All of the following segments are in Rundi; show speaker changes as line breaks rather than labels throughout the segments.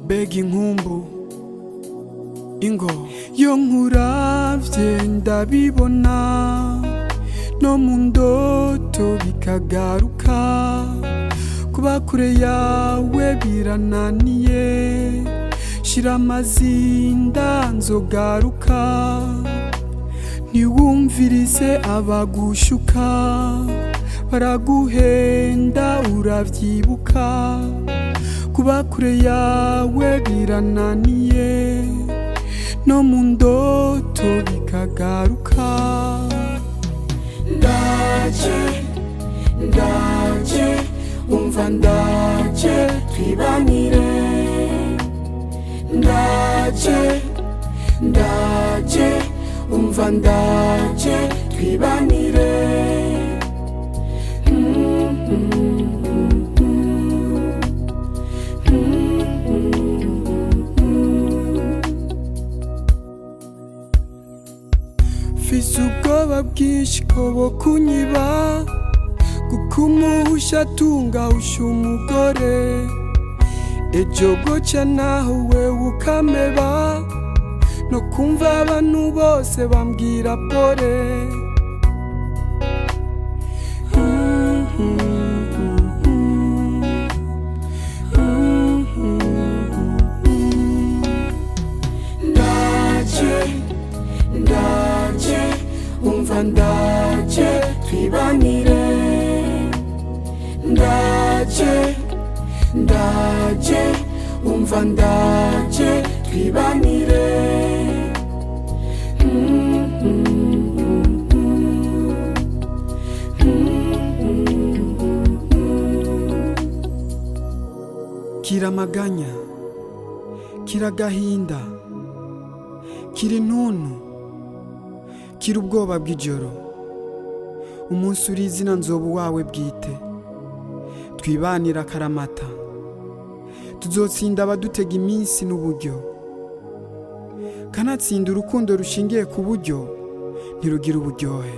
mbega inkumbu ingo yo nkuravye ndabibona no mu ndoto bikagaruka kuba kure yawe birananiye shira amazinda nzogaruka ntiwumvirize abagushuka baraguhenda uravyibuka kuba kure yawe birananiye no mu ndoto bikagaruka ndaje umva ndaje twibanire ndaje umva ndaje twibanire mfise ubwoba bwinshi ko bokunyiba kuko umuhusha atungahusha umugore ejo goca naho wewe ukameba no kumva abantu bose bambwira pore ndaje umva ndaje twibanire ndaje umva ndaje twibanire kira amaganya kira agahinda kira intuntu kira ubwoba bw'ijoro umunsi uri izina nzobu wawe bwite twibanira akaramata tuzotsinda abadutega iminsi n'uburyo kanatsinda urukundo rushingiye ku buryo ntirugira uburyohe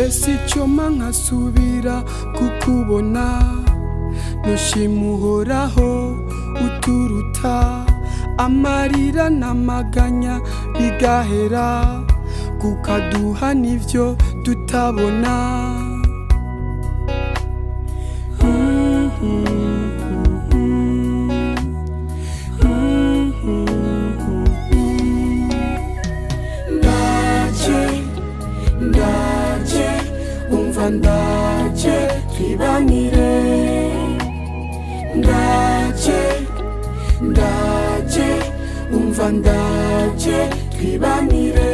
ese icoma nkasubira kukubona noshima uhoraho uturuta amarira n'amaganya bigahera kukaduha n'ivyo tutabona ndaje umva ndaje twibanire ndaje umva ndaje twibanire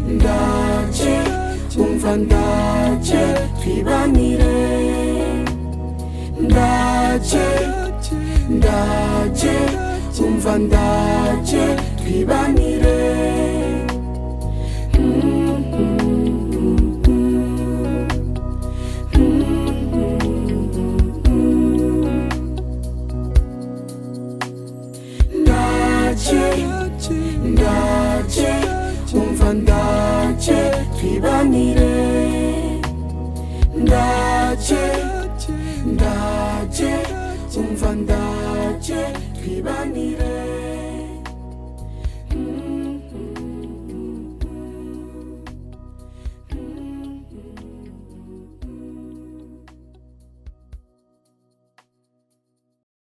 ndaje umva ndaje twibanire ndaje umva ndaje twibanire ndaje umva ndaje twibanire ndaje umva ndaje twibanire